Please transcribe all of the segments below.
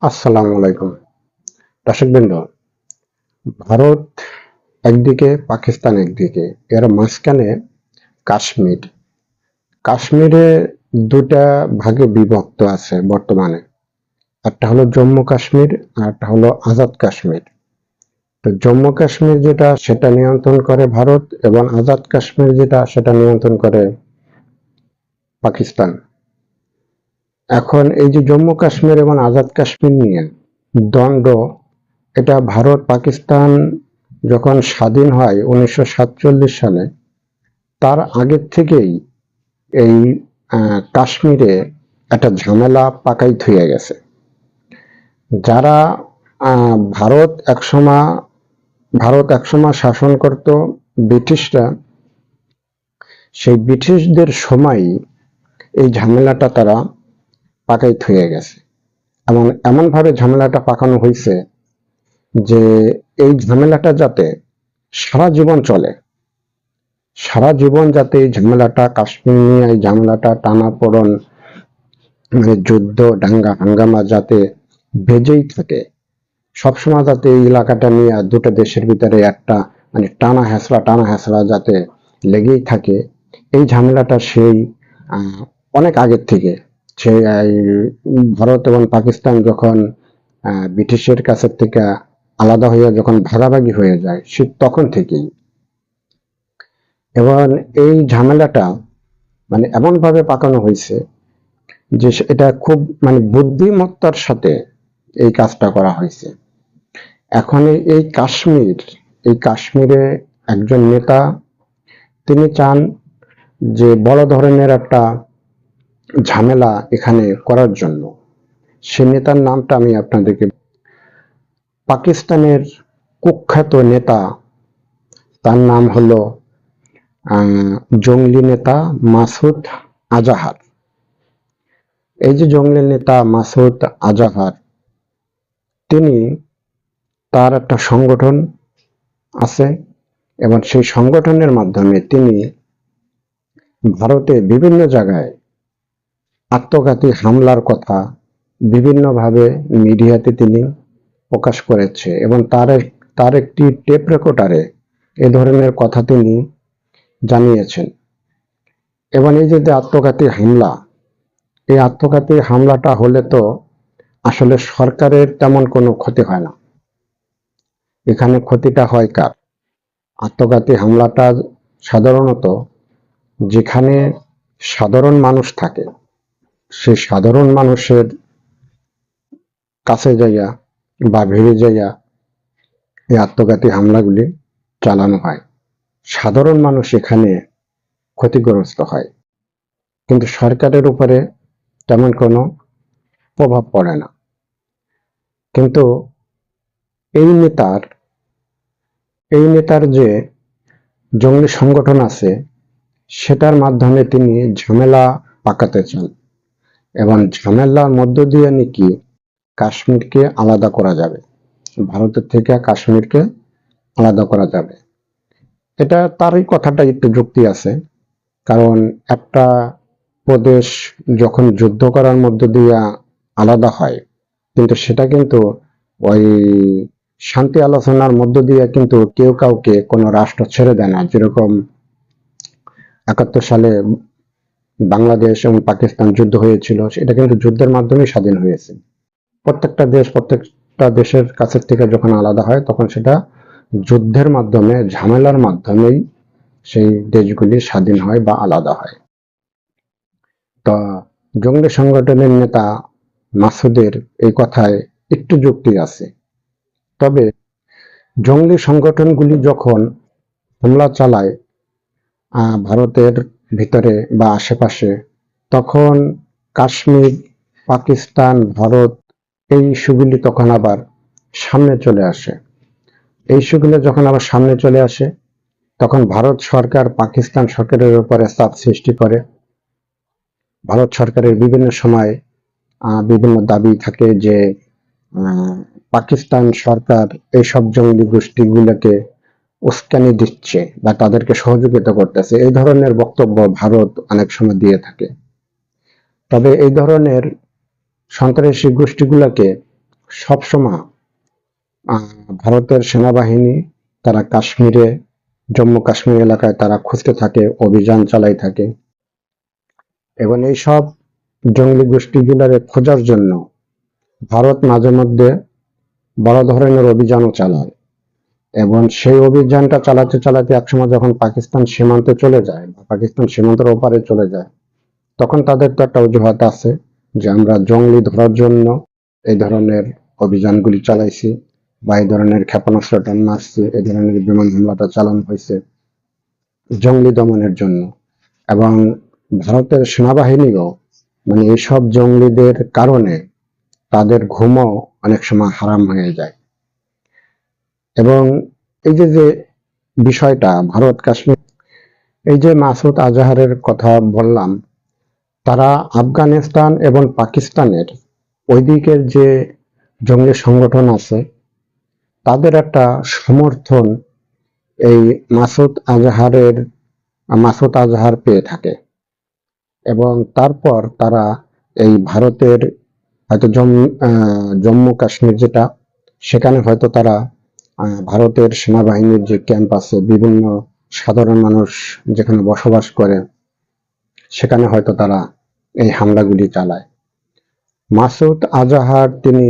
আসসালামু আলাইকুম দর্শকবৃন্দ। ভারত একদিকে, পাকিস্তান একদিকে, এর মাঝখানে কাশ্মীর। কাশ্মীরে দুটা ভাগে বিভক্ত আছে বর্তমানে। একটা হলো জম্মু কাশ্মীর আর একটা হলো আজাদ কাশ্মীর। তো জম্মু কাশ্মীর যেটা সেটা নিয়ন্ত্রণ করে ভারত, এবং আজাদ কাশ্মীর যেটা সেটা নিয়ন্ত্রণ করে পাকিস্তান। এখন এই যে জম্মু কাশ্মীর এবং আজাদ কাশ্মীর নিয়ে দ্বন্দ্ব, এটা ভারত পাকিস্তান যখন স্বাধীন হয় 1947 সালে, তার আগের থেকেই এই কাশ্মীরে একটা ঝামেলা পাকাই থুয়ে গেছে। যারা ভারত একসময় শাসন করত ব্রিটিশরা, সেই ব্রিটিশদের সময়ই এই ঝামেলাটা তারা পাকাই থুয়ে গেছে। এমনভাবে ঝামেলাটা পাকানো হয়েছে যে এই ঝামেলাটা যাতে সারা জীবন চলে, সারা জীবন যাতে এই ঝামেলাটা, কাশ্মীর নিয়ে এই ঝামেলাটা, টানাপোড়েন, মানে যুদ্ধ দাঙ্গা হাঙ্গামা যাতে বেজেই থাকে, সবসময় যাতে এই এলাকাটা নিয়ে দুটো দেশের ভিতরে একটা মানে টানা হেঁচড়া যাতে লেগেই থাকে, এই ঝামেলাটা সেই অনেক আগের থেকে, সেই ভারত এবং পাকিস্তান যখন ব্রিটিশের কাছের থেকে আলাদা হয়ে যখন ভাগাভাগি হয়ে যায়, সে তখন থেকেই। এবং এই ঝামেলাটা মানে এমন ভাবে পাকানো হয়েছে যে এটা খুব মানে বুদ্ধিমত্তার সাথে এই কাজটা করা হয়েছে। এখন এই কাশ্মীরে একজন নেতা, তিনি চান যে বড় ধরনের একটা ঝামেলা এখানে করার জন্য। সে নেতার নামটা আমি আপনাদেরকে, পাকিস্তানের কুখ্যাত নেতা, তার নাম হলো জঙ্গলি নেতা মাসুদ আজাহার। এই যে জঙ্গলি নেতা মাসুদ আজাহার, তিনি, তার একটা সংগঠন আছে, এবং সেই সংগঠনের মাধ্যমে তিনি ভারতে বিভিন্ন জায়গায় আত্মঘাতী হামলার কথা বিভিন্নভাবে মিডিয়াতে তিনি প্রকাশ করেছে, এবং তার একটি টেপ রেকর্ডারে এ ধরনের কথা তিনি জানিয়েছেন। এবং এই যে আত্মঘাতী হামলা, এই আত্মঘাতী হামলাটা হলে তো আসলে সরকারের তেমন কোনো ক্ষতি হয় না, এখানে ক্ষতিটা হয় কার? আত্মঘাতী হামলাটা সাধারণত যেখানে সাধারণ মানুষ থাকে, সেই সাধারণ মানুষের কাছে যাইয়া বা ভিড়ে যাইয়া এই আত্মঘাতী হামলাগুলি চালানো হয়। সাধারণ মানুষ এখানে ক্ষতিগ্রস্ত হয়, কিন্তু সরকারের উপরে তেমন কোনো প্রভাব পড়ে না। কিন্তু এই নেতার যে জঙ্গি সংগঠন আছে, সেটার মাধ্যমে তিনি ঝামেলা পাকাতে চান, এবং ঝামেলার মধ্য দিয়ে নাকি কাশ্মীরকে আলাদা করা যাবে, ভারতের থেকে কাশ্মীরকে আলাদা করা যাবে। এটা তারই কথাটা একটু যুক্তি আছে, কারণ একটা প্রদেশ যখন যুদ্ধ করার মধ্য দিয়ে আলাদা হয়, কিন্তু সেটা কিন্তু ওই শান্তি আলোচনার মধ্য দিয়ে কিন্তু কেউ কাউকে কোনো রাষ্ট্র ছেড়ে দেয় না। যেরকম 71 সালে বাংলাদেশ এবং পাকিস্তান যুদ্ধ হয়েছিল, সেটা কিন্তু যুদ্ধের মাধ্যমে স্বাধীন হয়েছে। প্রত্যেকটা দেশের কাছের থেকে যখন আলাদা হয়, তখন সেটা যুদ্ধের মাধ্যমে, ঝামেলার মাধ্যমেই সেই দেশগুলি স্বাধীন হয় বা আলাদা হয়। তা জঙ্গি সংগঠনের নেতা মাসুদের এই কথায় একটু যুক্তি আছে। তবে জঙ্গি সংগঠনগুলি যখন হামলা চালায় ভারতের ভিতরে বা আশেপাশে, তখন কাশ্মীর, পাকিস্তান, ভারত, এই ইস্যুগুলি তখন আবার সামনে চলে আসে। এই ইস্যুগুলো যখন আবার সামনে চলে আসে, তখন ভারত সরকার পাকিস্তান সরকারের উপরে চাপ সৃষ্টি করে। ভারত সরকারের বিভিন্ন সময় বিভিন্ন দাবি থাকে যে পাকিস্তান সরকার এইসব জঙ্গি গোষ্ঠীগুলোকে উস্কানি দিচ্ছে বা তাদেরকে সহযোগিতা করতেছে, এই ধরনের বক্তব্য ভারত অনেক সময় দিয়ে থাকে। তবে এই ধরনের সন্ত্রাসী গোষ্ঠীগুলোকে সবসময় ভারতের সেনাবাহিনী তারা কাশ্মীরে, জম্মু কাশ্মীর এলাকায় তারা খুঁজতে থাকে, অভিযান চালাই থাকে, এবং এইসব জঙ্গলি গোষ্ঠীগুলোরে খোঁজার জন্য ভারত মাঝে মধ্যে বড় ধরনের অভিযানও চালায়। এবং সেই অভিযানটা চালাতে চালাতে একসময় যখন পাকিস্তান সীমান্তে চলে যায় বা পাকিস্তান সীমান্তের ওপারে চলে যায়, তখন তাদের তো একটা অজুহাত আছে যে আমরা জঙ্গলি ধরার জন্য এই ধরনের অভিযানগুলি চালাইছি, বা এই ধরনের ক্ষেপণাস্ত্রটা মারছি, এই ধরনের বিমান হামলাটা চালানো হয়েছে জঙ্গলি দমনের জন্য। এবং ভারতের সেনাবাহিনীও মানে এইসব জঙ্গলিদের কারণে তাদের ঘুমও অনেক সময় হারাম হয়ে যায়। এবং এই যে বিষয়টা ভারত কাশ্মীর, এই যে মাসুদ আজহারের কথা বললাম, তারা আফগানিস্তান এবং পাকিস্তানের ওই দিকের যে জঙ্গি সংগঠন আছে তাদের একটা সমর্থন এই মাসুদ আজহার পেয়ে থাকে। এবং তারপর তারা এই ভারতের হয়তো জম্মু কাশ্মীর যেটা, সেখানে হয়তো তারা ভারতের সেনাবাহিনীর যে ক্যাম্প আছে, বিভিন্ন সাধারণ মানুষ যেখানে বসবাস করে, সেখানে হয়তো তারা এই হামলাগুলি চালায়। মাসুদ আজহার তিনি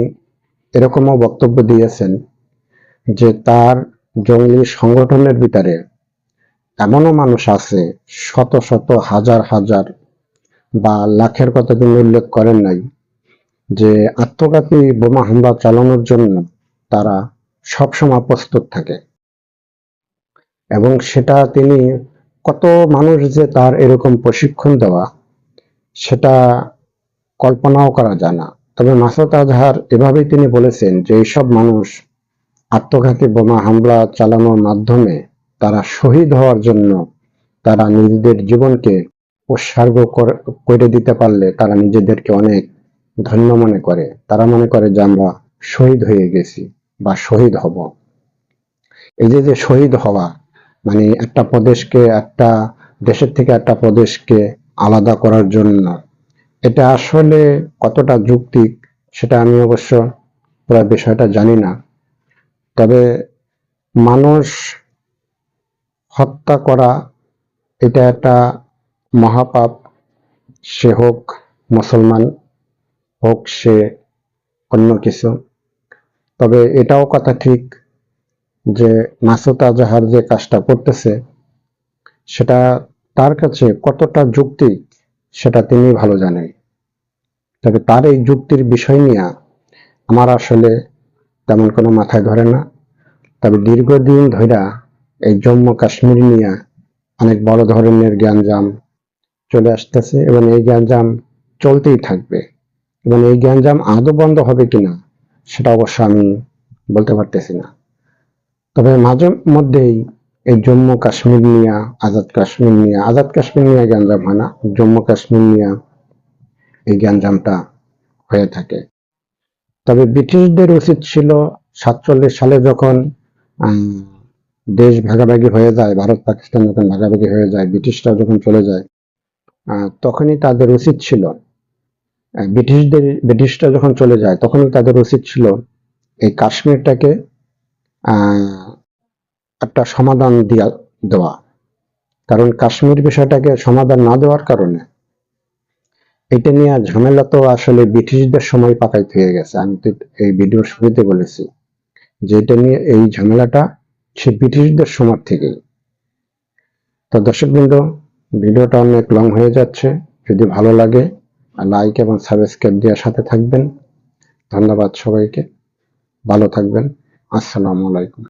এরকমও বক্তব্য দিয়েছেন যে তার জঙ্গলি সংগঠনের ভিতরে এমনও মানুষ আছে, শত শত হাজার হাজার বা লাখের কথা তিনি উল্লেখ করেন নাই, যে আত্মঘাতী বোমা হামলা চালানোর জন্য তারা সবসময় প্রস্তুত থাকে। এবং সেটা তিনি কত মানুষ যে তার এরকম প্রশিক্ষণ দেওয়া, সেটা কল্পনাও করা যায় না। তবে মাসুদ আজহার এভাবেই তিনি বলেছেন যে এইসব মানুষ আত্মঘাতী বোমা হামলা চালানোর মাধ্যমে তারা শহীদ হওয়ার জন্য তারা নিজেদের জীবনকে উৎসর্গ করে দিতে পারলে তারা নিজেদেরকে অনেক ধন্য মনে করে। তারা মনে করে যে আমরা শহীদ হয়ে গেছি বা শহীদ হব। এই যে শহীদ হওয়া মানে একটা দেশের থেকে একটা প্রদেশকে আলাদা করার জন্য, এটা আসলে কতটা যৌক্তিক সেটা আমি অবশ্য পুরো বিষয়টা জানি না। তবে মানুষ হত্যা করা এটা একটা মহাপাপ, সে হোক মুসলমান, হোক সে অন্য কিছু। তবে এটাও কথা ঠিক যে মাসুদ আজহার যে কাজটা করতেছে সেটা তার কাছে কতটা যৌক্তিক সেটা তিনি ভালো জানেন। তবে তার এই যুক্তির বিষয় নিয়ে আমার আসলে তেমন কোনো মাথায় ধরে না। তবে দীর্ঘদিন ধরে এই জম্মু কাশ্মীর নিয়ে অনেক বড় ধরনের গ্যাঞ্জাম চলে আসতেছে এবং এই গ্যাঞ্জাম চলতেই থাকবে। এবং এই গ্যাঞ্জাম আদৌ বন্ধ হবে কিনা সেটা অবশ্য আমি বলতে পারতেছি না। তবে মাঝে মধ্যেই এই জম্মু কাশ্মীর নিয়ে, আজাদ কাশ্মীর নিয়ে গ্যাঞ্জাম হয় না, জম্মু কাশ্মীর নিয়ে এই গ্যাঞ্জামটা হয়ে থাকে। তবে ব্রিটিশদের উচিত ছিল 47 সালে যখন দেশ ভাগাভাগি হয়ে যায়, ভারত পাকিস্তান যখন ভাগাভাগি হয়ে যায়, ব্রিটিশরা যখন চলে যায়, তখনই তাদের উচিত ছিল, ব্রিটিশরা যখন চলে যায় তখনই তাদের উচিত ছিল এই কাশ্মীরটাকে একটা সমাধান দেওয়া। কারণ কাশ্মীর বিষয়টাকে সমাধান না দেওয়ার কারণে এটা নিয়ে ঝামেলা তো আসলে ব্রিটিশদের সময় পাকাইতে হয়ে গেছে। আমি তো এই ভিডিওর শুরুতে বলেছি যে এটা নিয়ে এই ঝামেলাটা সে ব্রিটিশদের সময় থেকেই। তো দর্শকবৃন্দ, ভিডিওটা অনেক লং হয়ে যাচ্ছে। যদি ভালো লাগে লাইক এবং সাবস্ক্রাইব দিয়ে সাথে থাকবেন। ধন্যবাদ সবাইকে, ভালো থাকবেন। আসসালামু আলাইকুম।